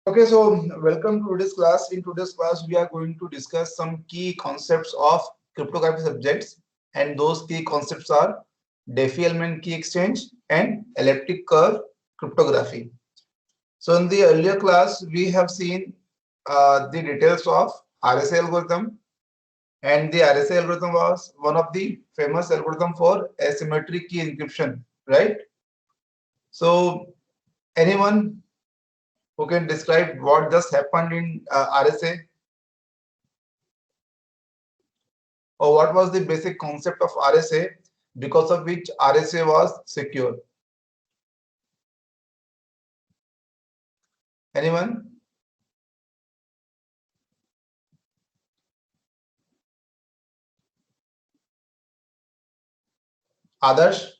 Okay, so welcome to today's class. In today's class, we are going to discuss some key concepts of cryptography subjects, and those key concepts are Diffie-Hellman key exchange and elliptic curve cryptography. So in the earlier class, we have seen the details of RSA algorithm, and the RSA algorithm was one of the famous algorithm for asymmetric key encryption, right? So anyone who can describe what just happened in RSA, or what was the basic concept of RSA because of which RSA was secure? Anyone? Adarsh?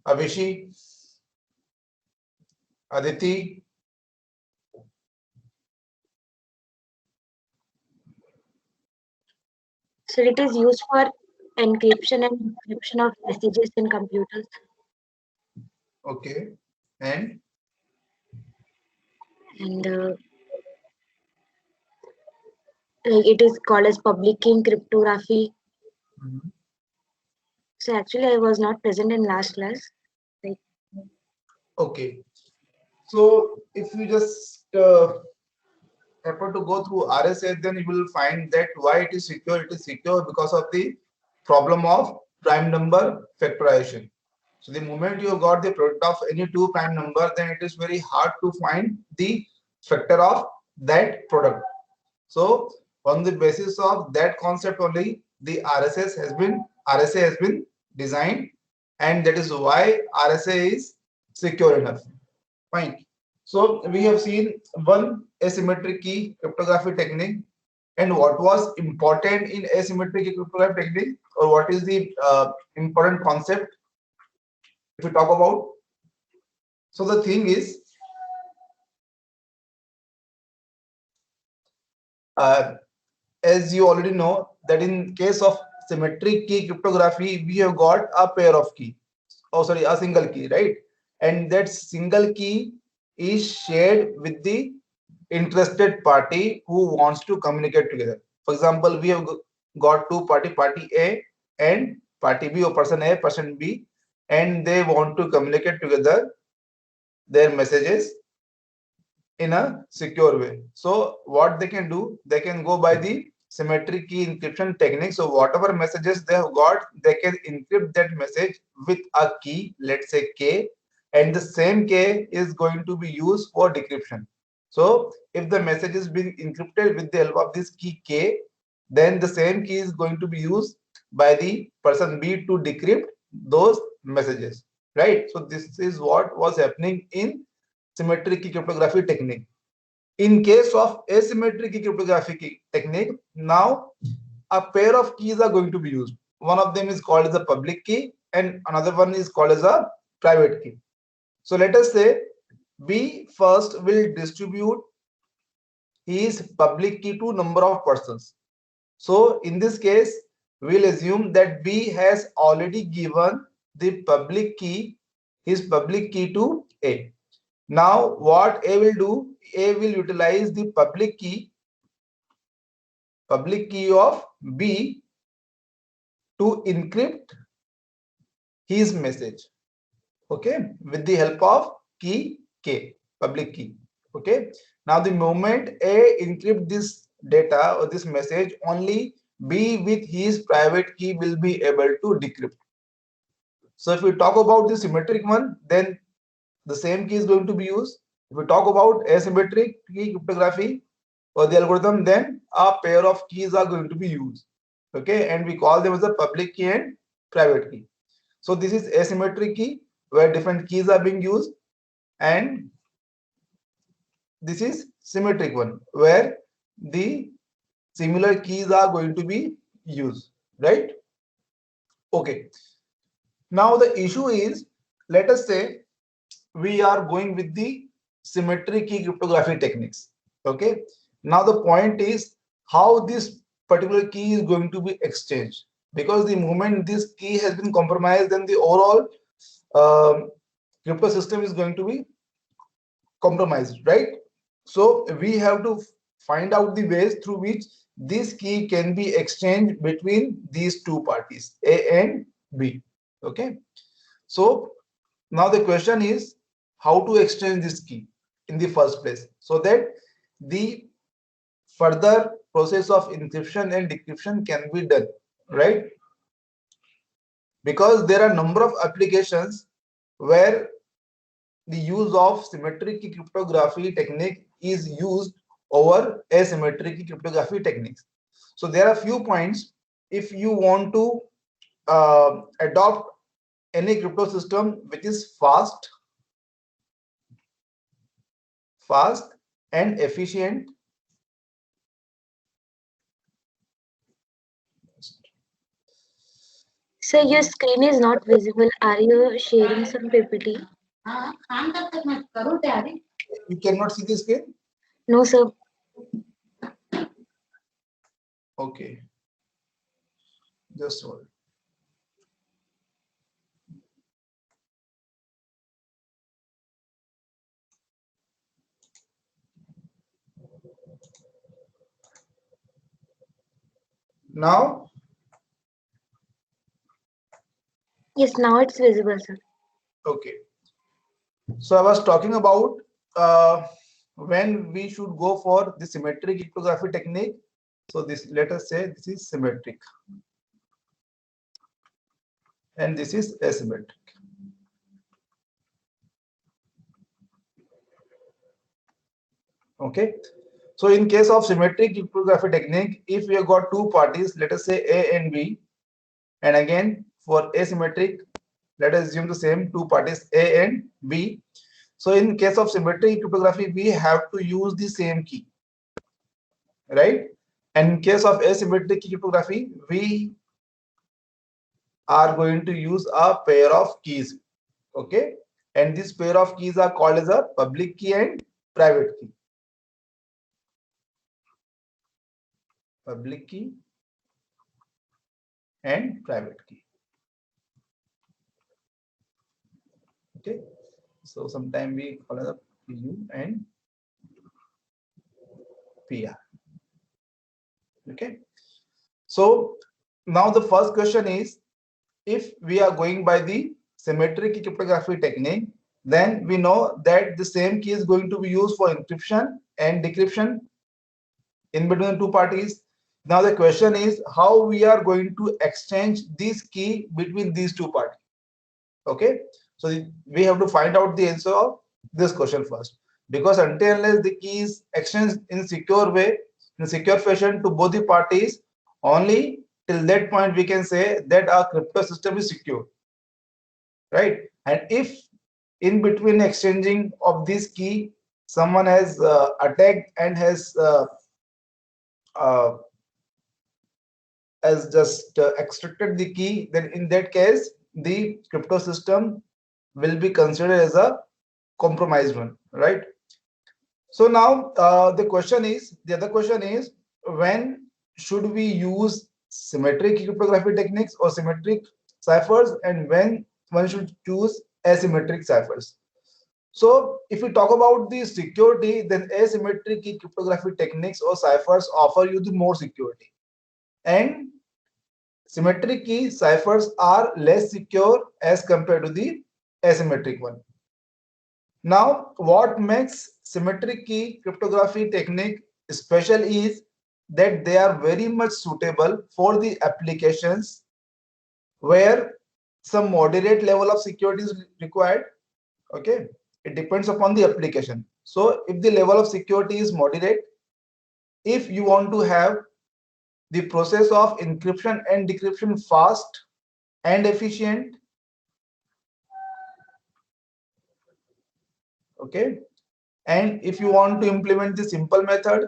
Avishi? Aditi? So it is used for encryption and decryption of messages in computers. Okay. And And like it is called as public key cryptography. mhm. So actually, I was not present in last class. Like Okay. So if you just happen to go through RSA, then you will find that why it is secure. It is secure because of the problem of prime number factorization. So the moment you got the product of any two prime number, then it is very hard to find the factor of that product. So on the basis of that concept only, the RSA has been designed, and that is why RSA is secure enough. Fine. So we have seen one asymmetric key cryptography technique, and what was important in asymmetric key cryptography technique, or what is the important concept if we talk about. So the thing is, uh, as you already know, that in case of symmetric key cryptography, we have got a pair of key. Oh, sorry, a single key, right? And that single key is shared with the interested party who wants to communicate together. For example, we have got two party A and party B, or person A, person B, and they want to communicate together their messages in a secure way. So what they can do, they can go by the symmetric key encryption technique. So whatever messages they have got, they can encrypt that message with a key, let's say K, and the same K is going to be used for decryption. So if the message is being encrypted with the help of this key K, then the same key is going to be used by the person B to decrypt those messages, right? So this is what was happening in symmetric key cryptography technique. In case of asymmetric key cryptography technique, now a pair of keys are going to be used. One of them is called as a public key, and another one is called as a private key. So let us say B first will distribute his public key to number of persons. So in this case, we'll assume that B has already given the public key, his public key to A. Now what A will do, A will utilize the public key of B to encrypt his message, okay, with the help of key K, public key. Okay. Now the moment A encrypt this data or this message, only B with his private key will be able to decrypt. So if we talk about the symmetric one, then the same key is going to be used. If we talk about asymmetric key cryptography or the algorithm, then a pair of keys are going to be used. Okay, and we call them as a public key and private key. So this is asymmetric key where different keys are being used, and this is symmetric one where the similar keys are going to be used, right? Okay. Now the issue is, let us say we are going with the symmetric key cryptography techniques. Okay. Now the point is, how this particular key is going to be exchanged, because the moment this key has been compromised, then the overall crypto system is going to be compromised, right? So we have to find out the ways through which this key can be exchanged between these two parties, A and B. Okay. So now the question is how to exchange this key in the first place, so that the further process of encryption and decryption can be done, right? Because there are number of applications where the use of symmetric key cryptography technique is used over asymmetric key cryptography techniques. So there are few points. If you want to adopt any crypto system which is fast and efficient, Sir, your screen is not visible. Are you sharing some PPT? you cannot see the screen. No, sir. Okay, just hold. Now, Yes, now it's visible, sir. okay. So I was talking about when we should go for the symmetric cryptography technique. So this, let us say this is symmetric and this is asymmetric. Okay. So in case of symmetric cryptography technique, if we have got two parties, let us say A and B, and again for asymmetric, let us assume the same two parties A and B. So in case of symmetric cryptography, we have to use the same key, right? And in case of asymmetric cryptography, we are going to use a pair of keys. Okay. And this pair of keys are called as a public key and private key. Public key and private key. Okay. So sometime we call it a PU and PR. Okay. So now the first question is, if we are going by the symmetric cryptography technique, then we know that the same key is going to be used for encryption and decryption in between the two parties. Now the question is how we are going to exchange this key between these two parties. Okay, so we have to find out the answer of this question first, because until unless the key is exchanged in secure way, in secure fashion to both the parties, only till that point we can say that our crypto system is secure, right? And if in between exchanging of this key someone has attacked and has uh, just extracted the key, then in that case the crypto system will be considered as a compromised one, right? So now the other question is, when should we use symmetric cryptography techniques or symmetric ciphers, and when one should choose asymmetric ciphers? So if we talk about the security, then asymmetric cryptography techniques or ciphers offer you the more security, and symmetric key ciphers are less secure as compared to the asymmetric one. Now, what makes symmetric key cryptography technique special is that they are very much suitable for the applications where some moderate level of security is required. Okay, it depends upon the application. So if the level of security is moderate, if you want to have the process of encryption and decryption fast and efficient, okay, and if you want to implement the simple method,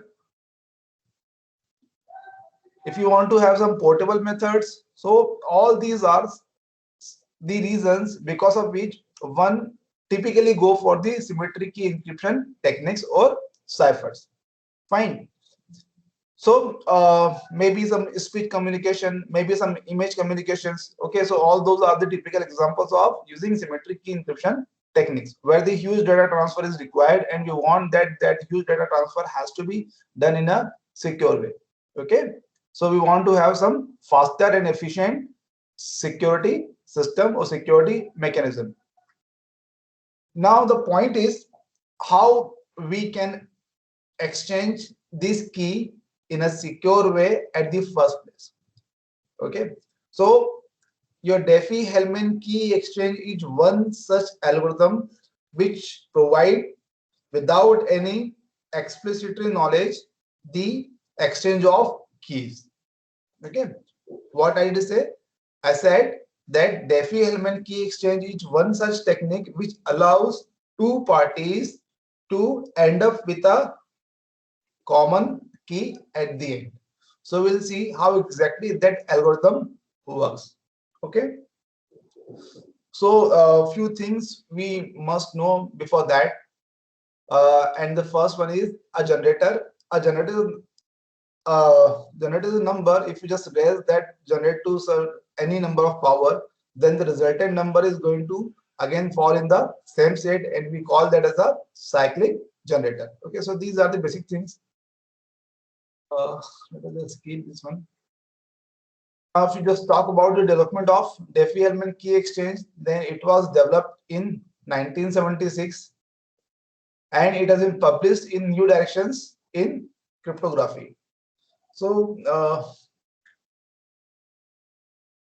if you want to have some portable methods, so all these are the reasons because of which one typically go for the symmetric key encryption techniques or ciphers. Fine. So maybe some speech communication, maybe some image communications. Okay, so all those are the typical examples of using symmetric key encryption techniques where the huge data transfer is required, and we want that huge data transfer has to be done in a secure way. Okay, so we want to have some faster and efficient security system or security mechanism. Now the point is how we can exchange this key in a secure way at the first place. Okay, so your Diffie-Hellman key exchange is one such algorithm which provide without any explicit knowledge the exchange of keys. Okay, what I did say? I said that Diffie-Hellman key exchange is one such technique which allows two parties to end up with a common key at the end. So we'll see how exactly that algorithm works. Okay. So a few things we must know before that. And the first one is a generator. A generator, generator is a number. If you just raise that generator to any number of power, then the resultant number is going to again fall in the same state, and we call that as a cyclic generator. Okay, so these are the basic things. Let us skip this one. If you just talk about the development of Diffie-Hellman key exchange, then it was developed in 1976, and it has been published in New Directions in Cryptography. So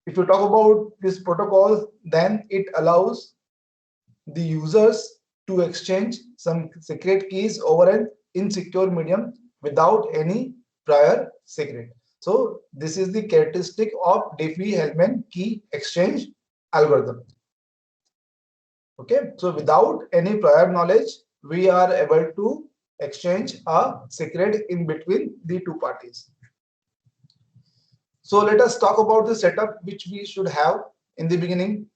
if you talk about this protocol, then it allows the users to exchange some secret keys over an insecure medium without any prior secret. So this is the characteristic of Diffie-Hellman key exchange algorithm. Okay, so without any prior knowledge, we are able to exchange a secret in between the two parties. So let us talk about the setup which we should have in the beginning.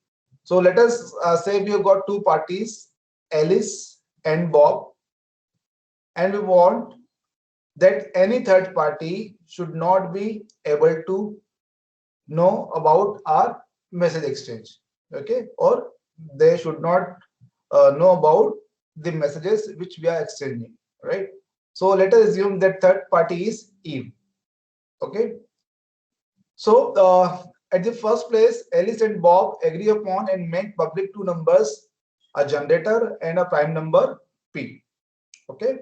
So let us say we have got two parties, Alice and Bob, and we want that any third party should not be able to know about our message exchange. Okay, or they should not know about the messages which we are exchanging, right? So let us assume that third party is Eve. Okay, so at the first place, Alice and Bob agree upon and make public two numbers, a generator and a prime number P. Okay,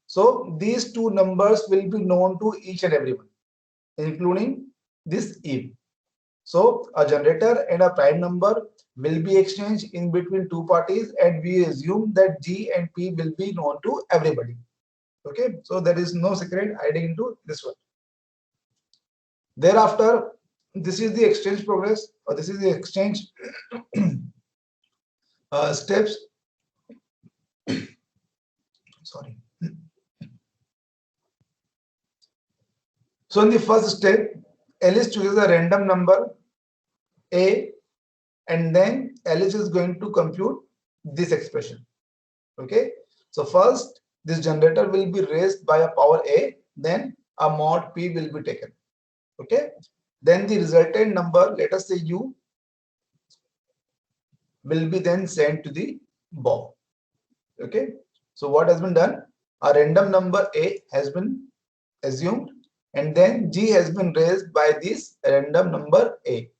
so these two numbers will be known to each and everyone, including this Eve. So a generator and a prime number will be exchanged in between two parties, and we assume that G and P will be known to everybody. Okay, so there is no secret hiding into this one. Thereafter, this is the exchange progress, or this is the exchange steps. Sorry. So in the first step, Alice chooses a random number A, and then Alice is going to compute this expression. Okay, so first this generator will be raised by a power A, then a mod P will be taken. Okay, then the resultant number, let us say U, will be then sent to the Bob. Okay, so what has been done? A random number A has been assumed, and then G has been raised by this random number A.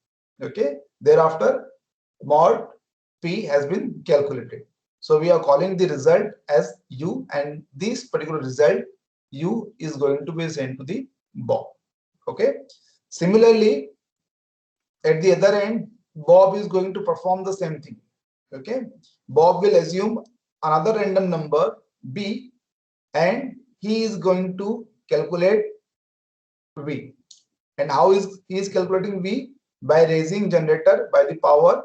Okay, thereafter mod P has been calculated. So we are calling the result as U, and this particular result U is going to be sent to the Bob. Okay, similarly at the other end, Bob is going to perform the same thing. Okay, Bob will assume another random number B, and he is going to calculate V. And how is he is calculating V? By raising generator by the power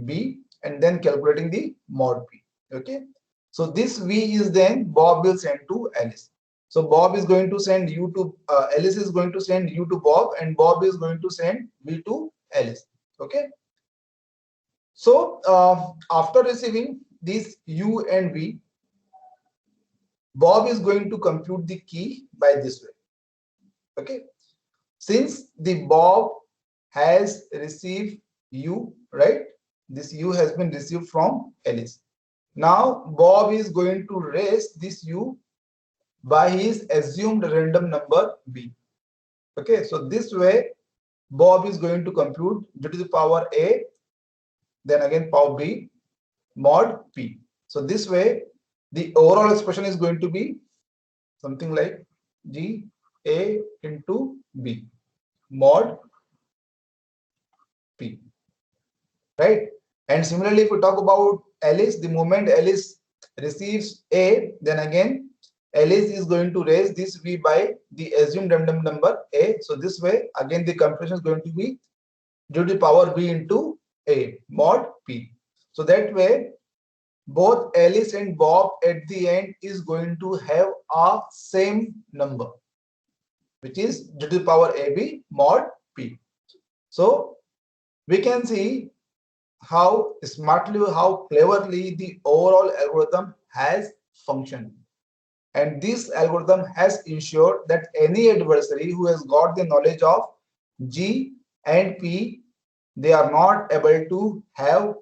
B and then calculating the mod P. Okay, so this V is then Bob will send to Alice. So Bob is going to send U to Alice is going to send U to Bob, and Bob is going to send V to Alice. Okay, so after receiving these U and V, Bob is going to compute the key by this way. Okay, since the Bob has received U, right? This U has been received from Alice. Now Bob is going to raise this U by his assumed random number B. Okay, so this way Bob is going to compute g to the power A, then again power B, mod P. So this way the overall expression is going to be something like G A into B mod P, right? And similarly, if we talk about Alice, the moment Alice receives A, then again Alice is going to raise this V by the assumed random number A. So this way, again the computation is going to be due to the power V into A mod P. So that way, both Alice and Bob at the end is going to have a same number, which is due to the power AB mod P. So we can see how smartly, how cleverly the overall algorithm has functioned. And this algorithm has ensured that any adversary who has got the knowledge of G and P, they are not able to have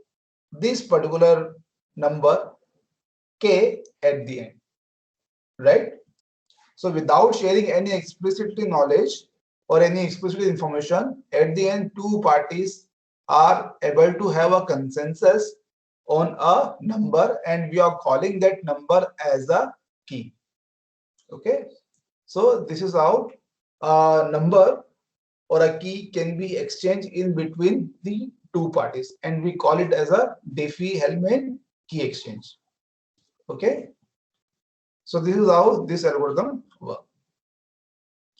this particular number K at the end, right? So without sharing any explicitly knowledge or any explicit information, at the end, two parties are able to have a consensus on a number, and we are calling that number as a key. Okay, so this is how a number or a key can be exchanged in between the two parties, and we call it as a Diffie-Hellman key exchange. Okay, so this is how this algorithm works.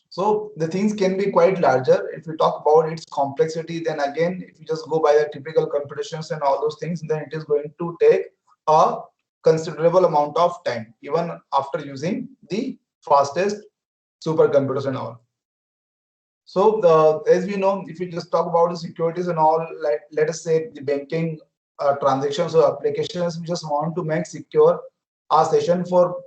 So the things can be quite larger. If we talk about its complexity, then again, if you just go by the typical computations and all those things, then it is going to take a considerable amount of time, even after using the fastest supercomputers and all. So as we know, if we just talk about the securities and all, like let us say the banking transactions or applications, we just want to make secure a session for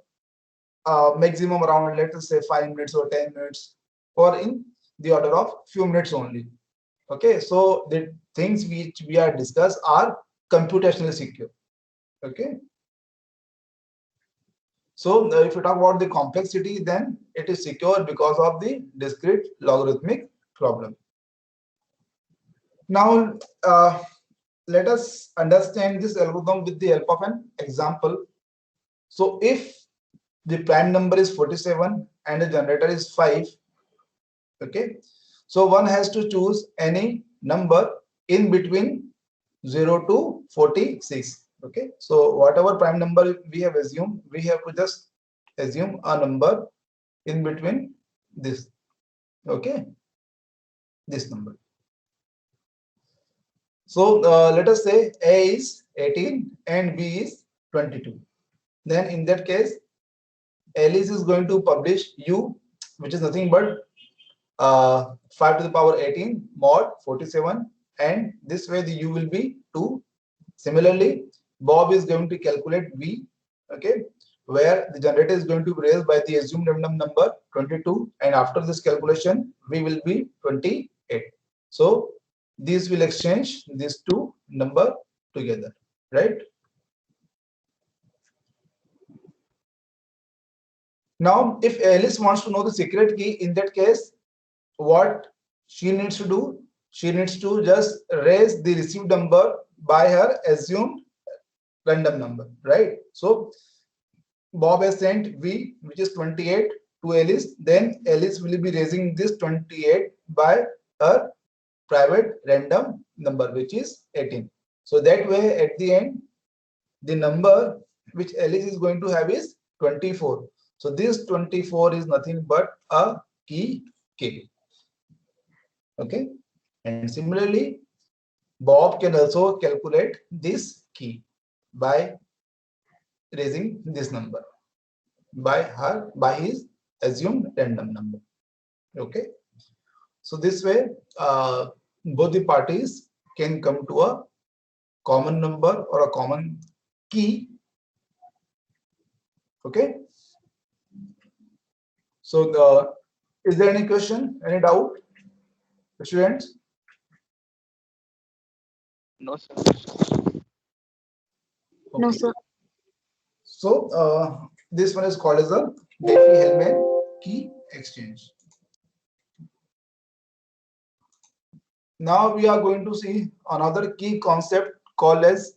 maximum around, let us say 5 minutes or 10 minutes, or in the order of few minutes only. Okay, so the things which we are discussed are computationally secure. Okay, so if you talk about the complexity, then it is secure because of the discrete logarithmic problem. Now let us understand this algorithm with the help of an example. So if the prime number is 47 and the generator is 5, okay, so one has to choose any number in between 0 to 46. Okay, so whatever prime number we have assumed, we have to just assume a number in between this. Okay, this number. So let us say A is 18 and B is 22. Then in that case, Alice is going to publish U, which is nothing but 5 to the power 18 mod 47, and this way the U will be 2. Similarly, Bob is going to calculate V, okay, where the generator is going to be raised by the assumed random number 22, and after this calculation, V will be 28. So these will exchange these two number together, right? Now, if Alice wants to know the secret key, in that case, what she needs to do? She needs to just raise the received number by her assumed random number, right? So Bob has sent V, which is 28, to Alice. Then Alice will be raising this 28 by her private random number, which is 18. So that way, at the end, the number which Alice is going to have is 24. So this 24 is nothing but a key K. Okay, and similarly, Bob can also calculate this key by raising this number by his assumed random number. Okay, so this way both the parties can come to a common number or a common key. Okay, so Is there any question, any doubt, students? No, sir. No, Okay. sir. So this one is called as a Diffie-Hellman key exchange. Now we are going to see another key concept called as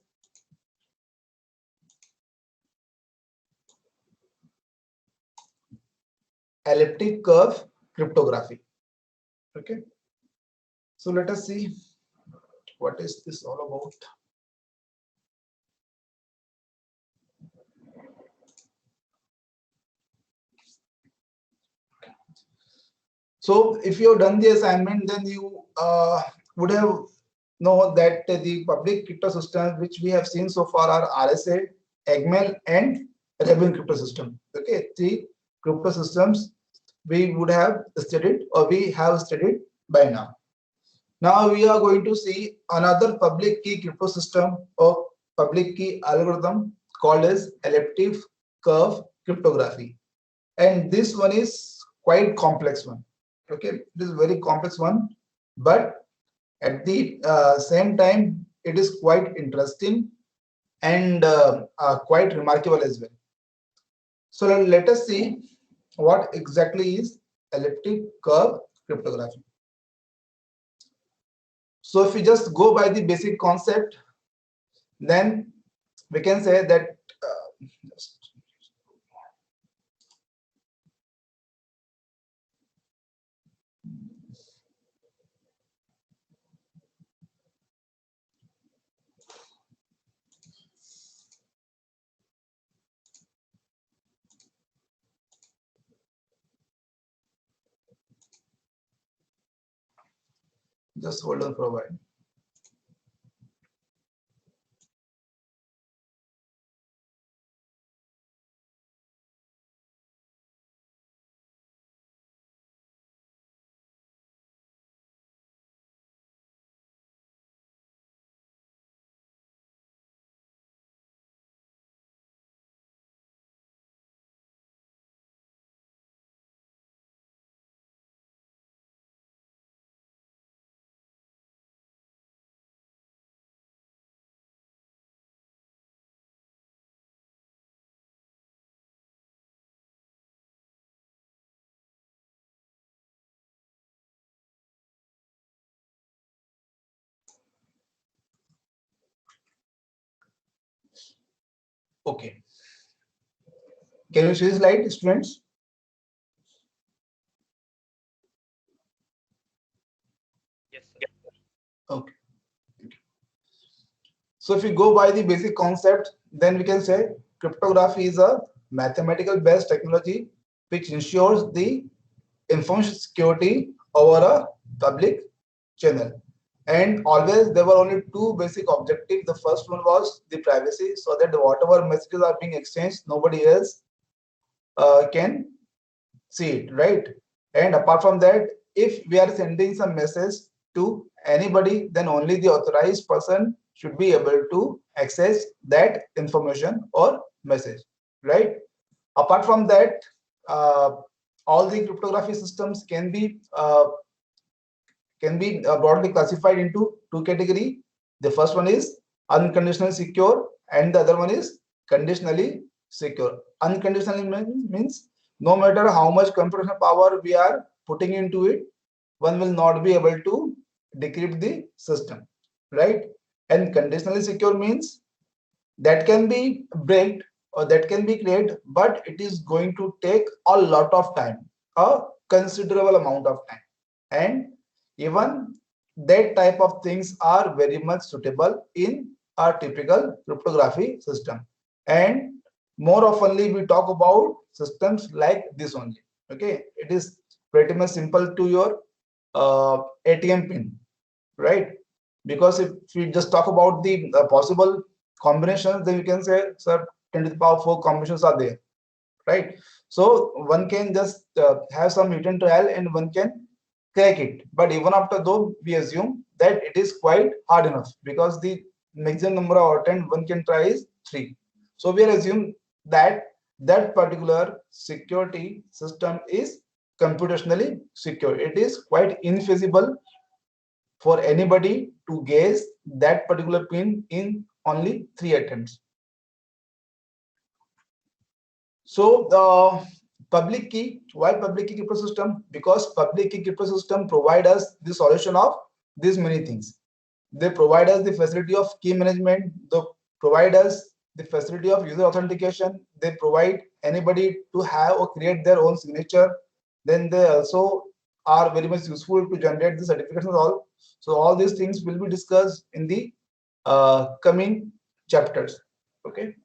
elliptic curve cryptography. Okay. So let us see what is this all about. So if you have done the assignment, then you would have know that the public crypto systems which we have seen so far are RSA, Eggmail, and Rebel crypto system. Okay, three crypto systems we would have studied or we have studied by now. Now we are going to see another public key crypto system or public key algorithm called as elliptic curve cryptography, and this one is quite complex one. Okay, it is very complex one, but at the same time it is quite interesting and quite remarkable as well. So let us see what exactly is elliptic curve cryptography. So if we just go by the basic concept, then we can say that just hold on for a while. Okay, can you see the slide, students? Yes, sir. Okay. So if we go by the basic concept, then we can say cryptography is a mathematical based technology which ensures the information security over a public channel. And always there were only two basic objectives. The first one was the privacy, so that whatever messages are being exchanged, nobody else can see it, right? And apart from that, if we are sending some message to anybody, then only the authorized person should be able to access that information or message, right? Apart from that, uh, all the cryptography systems can be broadly classified into two categories. The first one is unconditionally secure, and the other one is conditionally secure. Unconditionally means no matter how much computational power we are putting into it, one will not be able to decrypt the system, right? And conditionally secure means that can be breaked or that can be created, but it is going to take a lot of time, a considerable amount of time. And even that type of things are very much suitable in a typical cryptography system. And more oftenly we talk about systems like this only. Okay, it is pretty much simple to your ATM pin, right? Because if we just talk about the possible combinations, then we can say, sir, 10 to the power 4 combinations are there, right? So one can just have some mutant trial and one can crack it. But even after though, we assume that it is quite hard enough because the maximum number of attempt one can try is 3. So we are assume that that particular security system is computationally secure. It is quite infeasible for anybody to guess that particular pin in only 3 attempts. So the public key, why public key crypto system? Because public key crypto system provide us the solution of these many things. They provide us the facility of key management. They provide us the facility of user authentication. They provide anybody to have or create their own signature. Then they also are very much useful to generate the certificates and all. So all these things will be discussed in the coming chapters. Okay.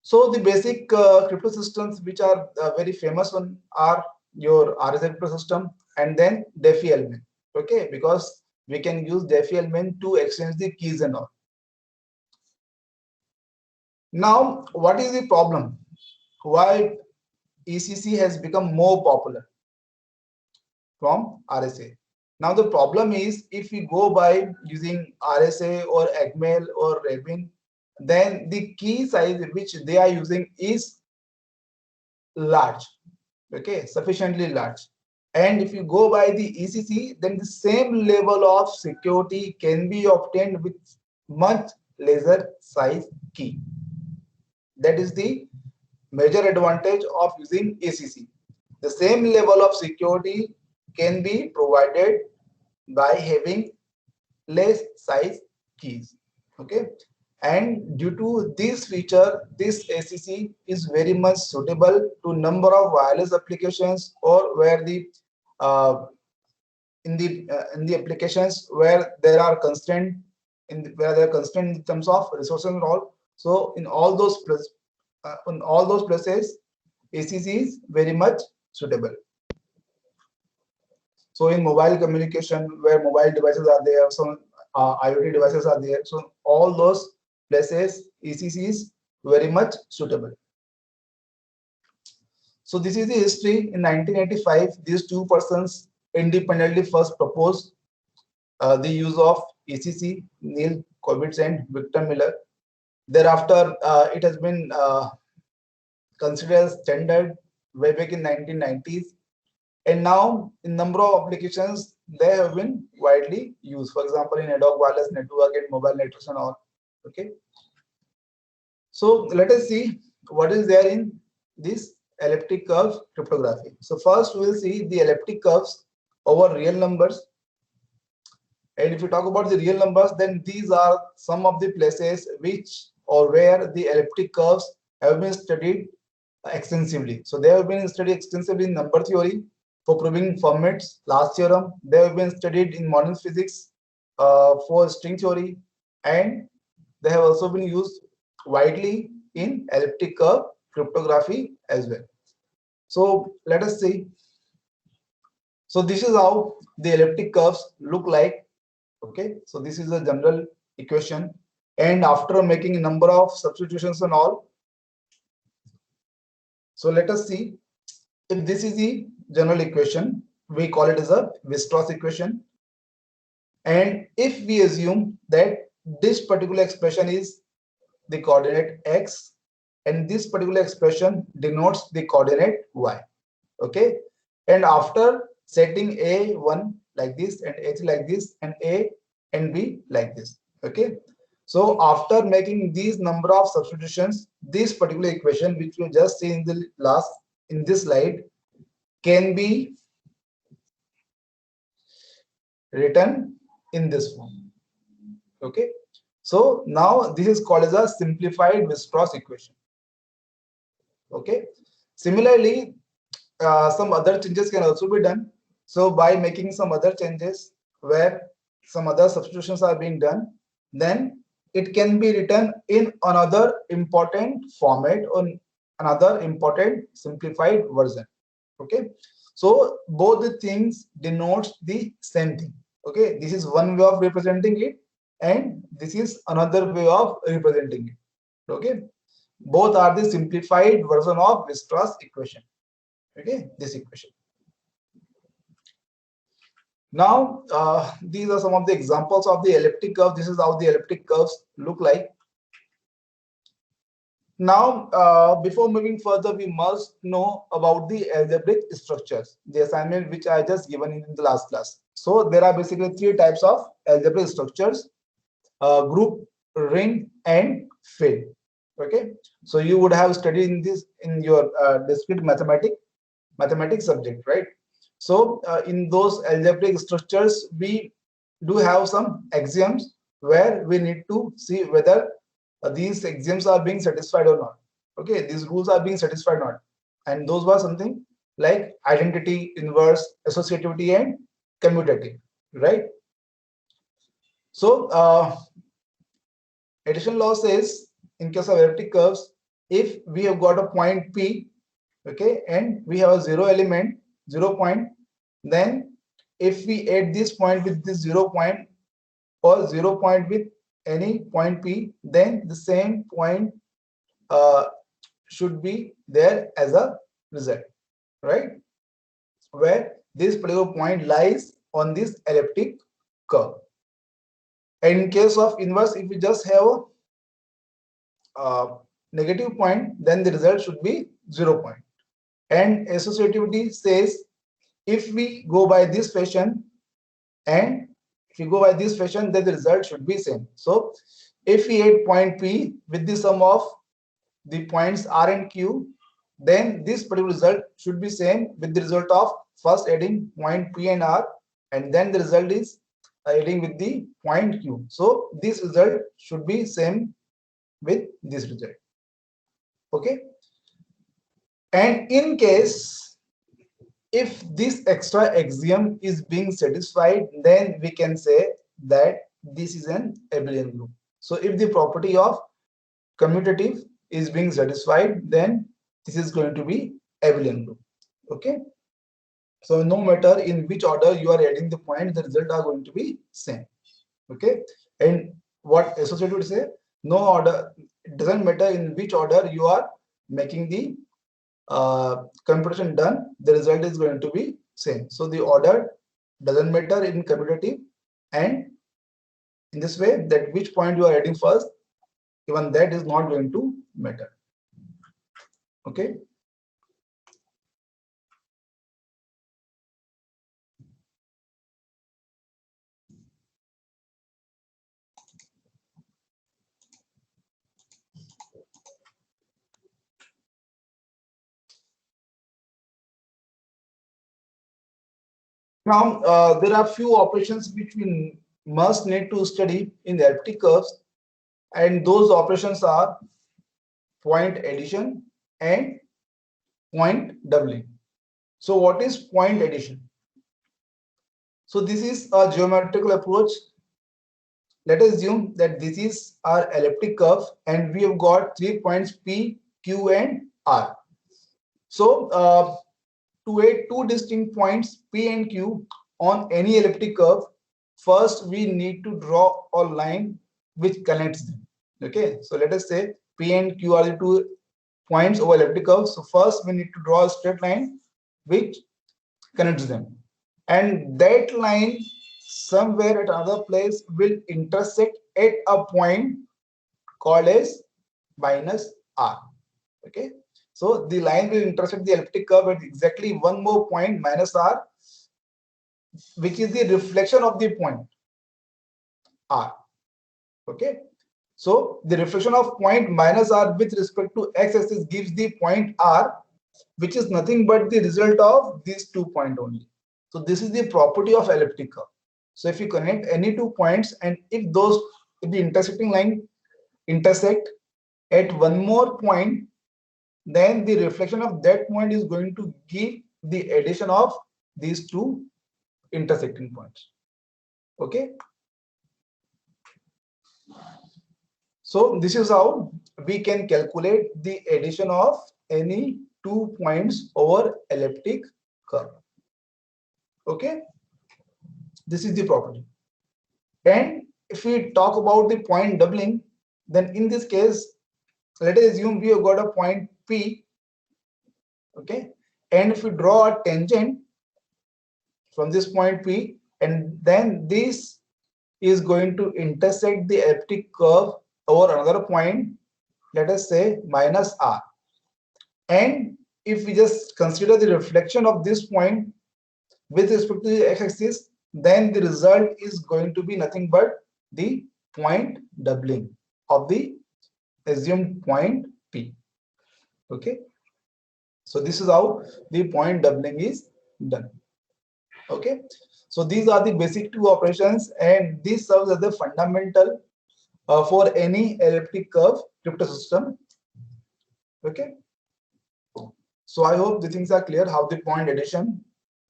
So the basic crypto systems which are very famous one are your RSA crypto system and then DeFi element. Okay, because we can use DeFi element to exchange the keys and all. Now, what is the problem? Why ECC has become more popular from RSA? Now the problem is if we go by using RSA or Agmail or Rabin, then the key size which they are using is large, okay, sufficiently large. And if you go by the ECC, then the same level of security can be obtained with much lesser size key. That is the major advantage of using ECC. The same level of security can be provided by having less size keys, okay. And due to this feature, this ACC is very much suitable to number of wireless applications or where the in the applications where there are constraint in terms of resources and all. So in all those places, ACC is very much suitable. So in mobile communication, where mobile devices are there, some IoT devices are there. So all those places, ECC is very much suitable. So this is the history. In 1985, these two persons independently first proposed the use of ECC, Neil Kovitz and Victor Miller. Thereafter, it has been considered as standard way back in 1990s. And now, in number of applications, they have been widely used. For example, in ad hoc wireless network and mobile networks and all. Okay. So let us see what is there in this elliptic curve cryptography. So first, we will see the elliptic curves over real numbers. And if you talk about the real numbers, then these are some of the places which or where the elliptic curves have been studied extensively. So they have been studied extensively in number theory for proving Fermat's last theorem. They have been studied in modern physics for string theory, and they have also been used widely in elliptic curve cryptography as well. So let us see. So this is how the elliptic curves look like. Okay, so this is a general equation, and after making a number of substitutions and all, so let us see if this is the general equation. We call it as a Weierstrass equation, and if we assume that this particular expression is the coordinate x and this particular expression denotes the coordinate y, okay, and after setting a1 like this and a3 like this and a and b like this, okay, so after making these number of substitutions, this particular equation which we just see in the in this slide can be written in this form, okay. So now this is called as a simplified Weierstrass equation, okay. Similarly, some other changes can also be done. So by making some other changes where some other substitutions are being done, then it can be written in another important format or another important simplified version, okay. So both the things denotes the same thing, okay. This is one way of representing it and this is another way of representing it, okay. Both are the simplified version of Weierstrass equation, okay, this equation. Now, these are some of the examples of the elliptic curve. This is how the elliptic curves look like. Now, before moving further, we must know about the algebraic structures, the assignment which I just given in the last class. So there are basically three types of algebraic structures: group, ring, and field. Okay, so you would have studied in this in your discrete mathematics subject, right? So in those algebraic structures, we do have some axioms where we need to see whether these axioms are being satisfied or not. Okay, these rules are being satisfied or not. And those were something like identity, inverse, associativity, and commutative, right? So addition law says in case of elliptic curves, if we have got a point P, okay, and we have a zero element, 0 point, then if we add this point with this 0 point or 0 point with any point P, then the same point uh, should be there as a result, right? Where this particular point lies on this elliptic curve. And in case of inverse, if we just have a negative point, then the result should be 0 point. And associativity says if we go by this fashion, and if you go by this fashion, then the result should be same. So if we add point P with the sum of the points R and Q, then this particular result should be same with the result of first adding point P and R, and then the result is adding with the point Q. So this result should be same with this result. Okay. And in case if this extra axiom is being satisfied, then we can say that this is an abelian group. So if the property of commutative is being satisfied, then this is going to be abelian group. Okay. So no matter in which order you are adding the points, the result are going to be same. Okay. And what associated would say, no order, it doesn't matter in which order you are making the computation done, the result is going to be same. So the order doesn't matter in commutative, and in this way that which point you are adding first, even that is not going to matter. Okay. Now, there are few operations which we must need to study in the elliptic curves, and those operations are point addition and point doubling. So what is point addition? So this is a geometrical approach. Let us assume that this is our elliptic curve and we have got 3 points P, Q, and R. So to add two distinct points P and Q on any elliptic curve, first we need to draw a line which connects them. Okay, so let us say P and Q are the 2 points over elliptic curve. So first we need to draw a straight line which connects them, and that line somewhere at another place will intersect at a point called as minus R. Okay, so the line will intersect the elliptic curve at exactly one more point minus R, which is the reflection of the point R. Okay, so the reflection of point minus R with respect to x-axis gives the point R, which is nothing but the result of these 2 points only. So this is the property of elliptic curve. So if you connect any 2 points, and if the intersecting line intersect at one more point, then the reflection of that point is going to give the addition of these 2 intersecting points. Okay. So this is how we can calculate the addition of any 2 points over elliptic curve. Okay, this is the property. And if we talk about the point doubling, then in this case, let us assume we have got a point P. Okay, and if we draw a tangent from this point P, and then this is going to intersect the elliptic curve over another point, let us say minus r. And if we just consider the reflection of this point with respect to the x-axis, then the result is going to be nothing but the point doubling of the assumed point P. Okay. So this is how the point doubling is done. Okay. So these are the basic two operations, and this serves as the fundamental for any elliptic curve crypto system. Okay. So I hope the things are clear how the point addition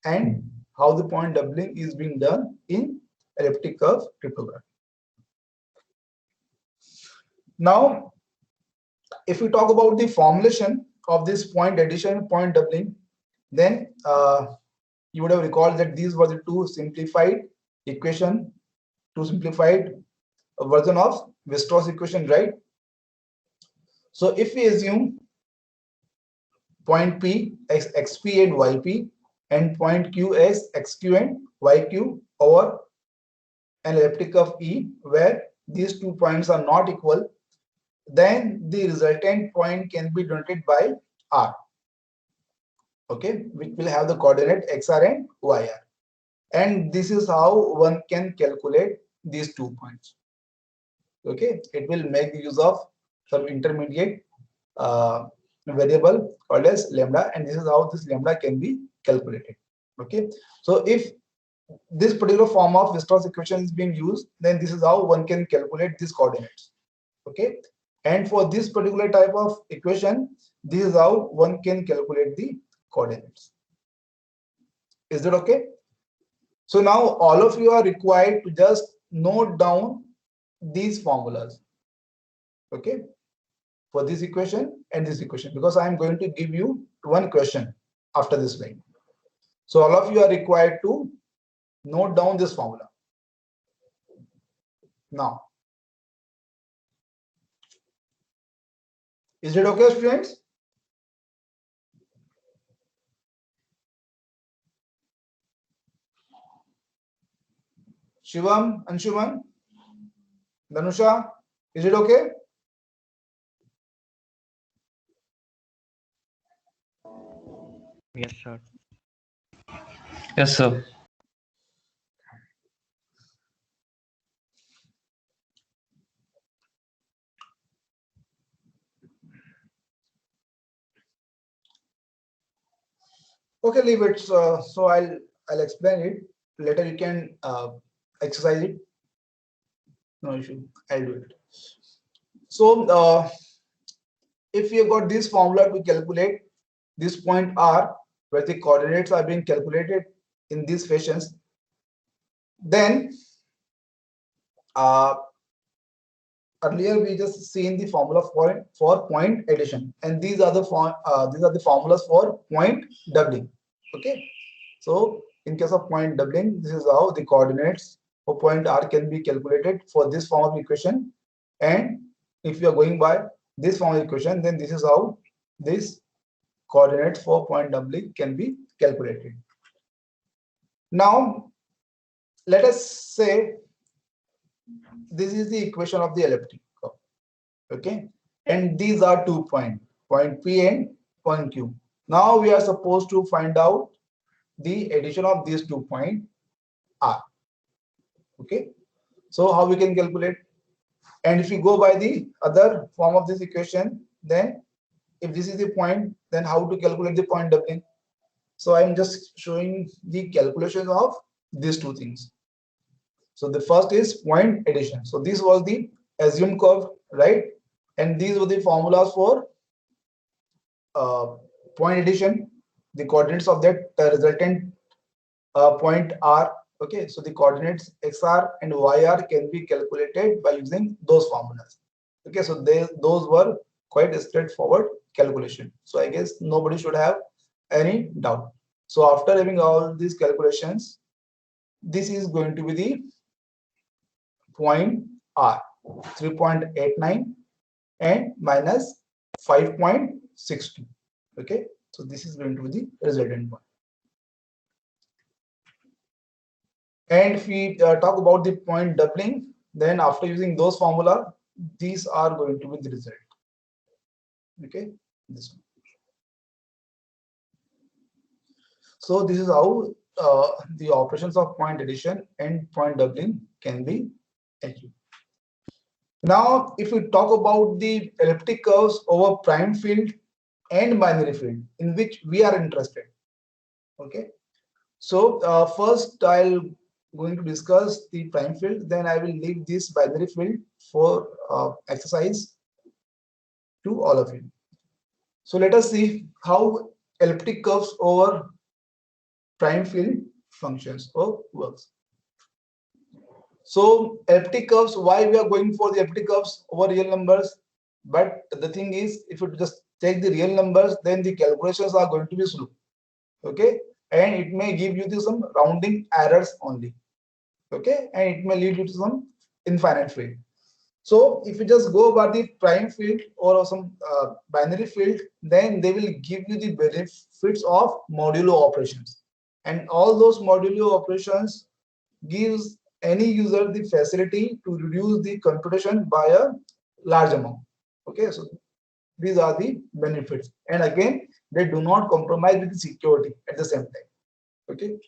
and how the point doubling is being done in elliptic curve cryptography. Now, if we talk about the formulation of this point addition, point doubling, then you would have recalled that these were the two simplified version of Weierstrass equation, right? So if we assume point P as xp and yp and point Q as xq and yq over an elliptic curve E where these 2 points are not equal, then the resultant point can be denoted by R, okay, which will have the coordinate xr and yr. And this is how one can calculate these 2 points. Okay, it will make use of some intermediate variable called as lambda, and this is how this lambda can be calculated. Okay, so if this particular form of Weierstrass equation is being used, then this is how one can calculate these coordinates. Okay, and for this particular type of equation, this is how one can calculate the coordinates. Is that okay? So now all of you are required to just note down these formulas, okay, for this equation and this equation, because I am going to give you one question after this line. So all of you are required to note down this formula. Now, is it okay, students? Shivam, Anshuman, Danusha, is it okay? Yes, sir. Yes, sir. Okay, leave it. So I'll explain it later. You can exercise it. No issue. I'll do it. So if we have got this formula to calculate this point R, where the coordinates are being calculated in these fashions, then earlier we just seen the formula for point addition, and these are the formulas for point doubling. Okay, so in case of point doubling, this is how the coordinates for point R can be calculated for this form of equation, and if you are going by this form of equation, then this is how this coordinates for point doubling can be calculated. Now let us say this is the equation of the elliptic curve, okay, and these are 2 points, point P and point Q. Now we are supposed to find out the addition of these 2 points R. Okay, so how we can calculate? And if we go by the other form of this equation, then if this is the point, then how to calculate the point doubling? So I'm just showing the calculation of these two things. So the first is point addition. So this was the assumed curve, right? And these were the formulas for point addition, the coordinates of that resultant point R. Okay, so the coordinates xr and yr can be calculated by using those formulas. Okay, so those were quite a straightforward calculation. So I guess nobody should have any doubt. So after having all these calculations, this is going to be the point R, 3.89 and minus 5.62. Okay, so this is going to be the resultant point. And if we talk about the point doubling, then after using those formula, these are going to be the result. Okay, this one. So this is how the operations of point addition and point doubling can be achieved. Now, if we talk about the elliptic curves over prime field and binary field in which we are interested, okay. So first I'll going to discuss the prime field, then I will leave this binary field for exercise to all of you. So let us see how elliptic curves over prime field functions or works. So elliptic curves, why we are going for the elliptic curves over real numbers? But the thing is, if you just take the real numbers, then the calculations are going to be slow. Okay, and it may give you some rounding errors only. Okay, and it may lead you to some infinite field. So if you just go by the prime field or some binary field, then they will give you the benefits of modulo operations, and all those modulo operations gives any user the facility to reduce the computation by a large amount. Okay, so these are the benefits, and again, they do not compromise with the security at the same time. Okay,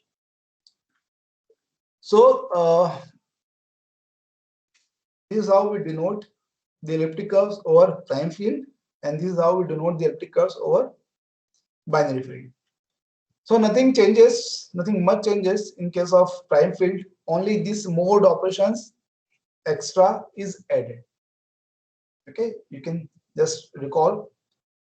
so this is how we denote the elliptic curves over prime field, and this is how we denote the elliptic curves over binary field. So nothing changes, nothing much changes in case of prime field. Only this mode operations extra is added. Okay, you can just recall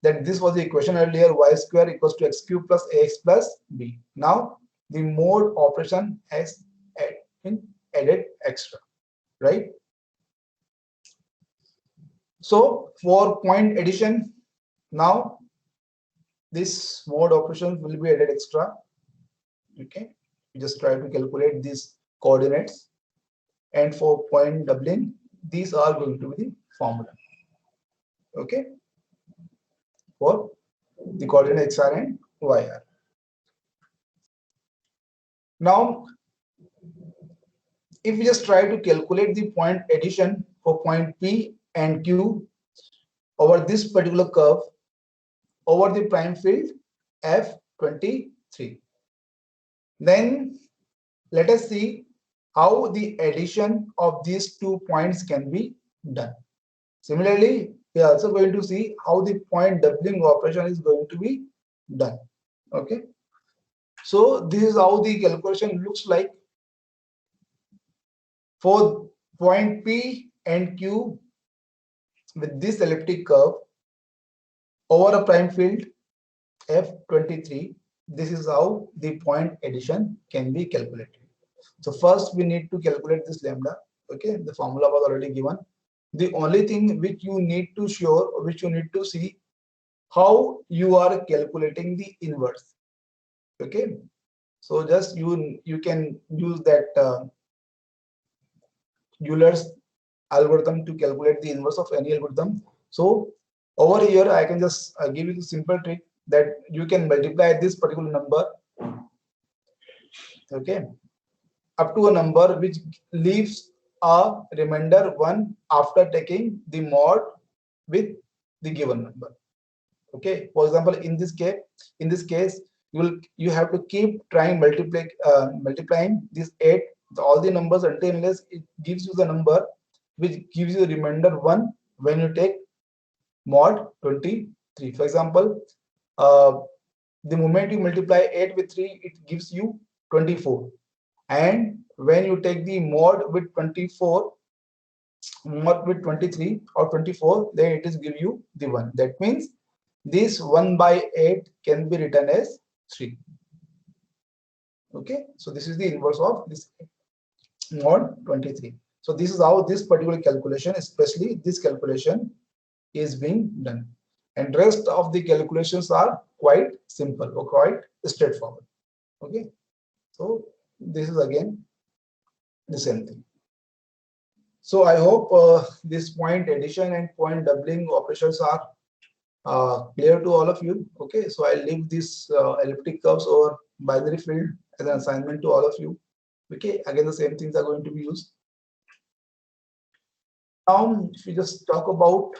that this was the equation earlier: y square equals to x cube plus ax plus b. Now the mode operation has been added extra, right? So for point addition, now this mode operation will be added extra. Okay, you just try to calculate these coordinates, and for point doubling, these are going to be the formula. Okay, for the coordinate xr and yr. Now, if we just try to calculate the point addition for point P and Q over this particular curve over the prime field F23, then let us see how the addition of these 2 points can be done. Similarly, we are also going to see how the point doubling operation is going to be done. Okay, so this is how the calculation looks like for point P and Q with this elliptic curve over a prime field F23. This is how the point addition can be calculated. So first we need to calculate this lambda. Okay, the formula was already given. The only thing which you need to show, which you need to see, how you are calculating the inverse. Okay, so just you can use that Euler's algorithm to calculate the inverse of any algorithm. So over here I can just give you the simple trick that you can multiply this particular number, okay, up to a number which leaves a remainder 1 after taking the mod with the given number. Okay, for example, in this case you have to keep trying multiplying this 8 all the numbers until unless it gives you the number which gives you the remainder 1 when you take mod 23. For example, the moment you multiply 8 with 3, it gives you 24, and when you take the mod with 24, mod with 23 or 24, then it is give you the 1. That means this 1 by 8 can be written as 3. Okay, so this is the inverse of this mod 23. So this is how this particular calculation, especially this calculation, is being done, and rest of the calculations are quite simple or quite straightforward. Okay, so this is again the same thing. So I hope this point addition and point doubling operations are clear to all of you. Okay, so I'll leave this elliptic curves or binary field as an assignment to all of you. Okay, again the same things are going to be used. Now if we just talk about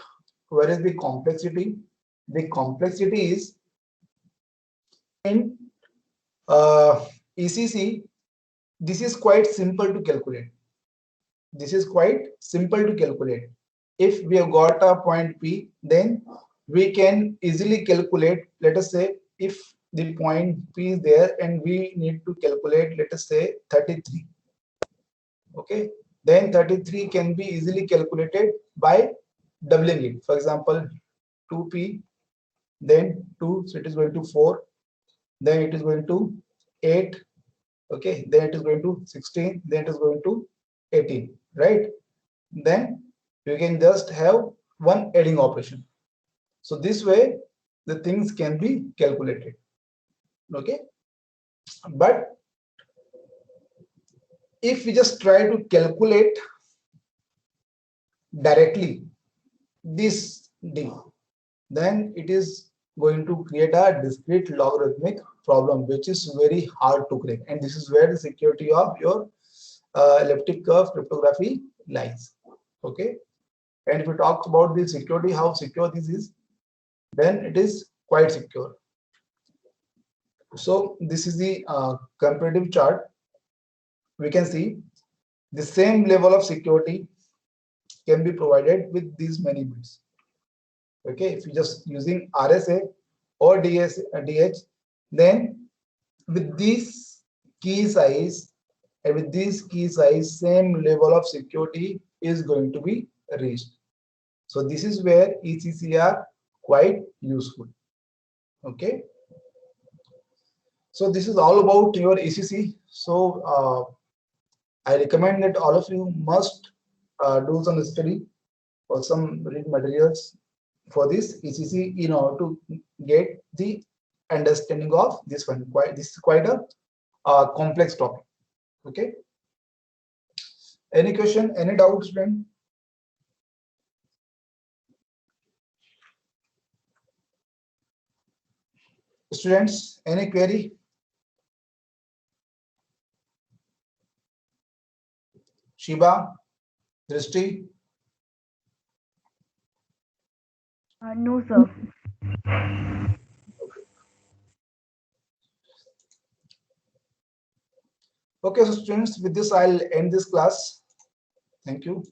where is the complexity, the complexity is in ECC. This is quite simple to calculate. This is quite simple to calculate. If we have got a point P, then we can easily calculate. Let us say if the point P is there and we need to calculate, let us say 33. Okay, then 33 can be easily calculated by doubling it. For example, 2P, then 2, so it is going to 4, then it is going to 8, okay, then it is going to 16, then it is going to 18, right? Then you can just have one adding operation. So this way the things can be calculated, okay? But if we just try to calculate directly this D, then it is going to create a discrete logarithmic problem, which is very hard to crack. And this is where the security of your elliptic curve cryptography lies. Okay. And if we talk about the security, how secure this is, then it is quite secure. So this is the comparative chart. We can see the same level of security can be provided with these many bits. Okay, if you just using RSA or DH, then with this key size and with this key size, same level of security is going to be reached. So this is where ECC are quite useful. Okay, so this is all about your ECC. So I recommend that all of you must do some study or some read materials for this ECC in order to get the understanding of this one. This is quite a complex topic. Okay. Any question? Any doubts, student? Students, any query? Shiba, Drishti? No, sir. Okay, so students, with this I'll end this class. Thank you.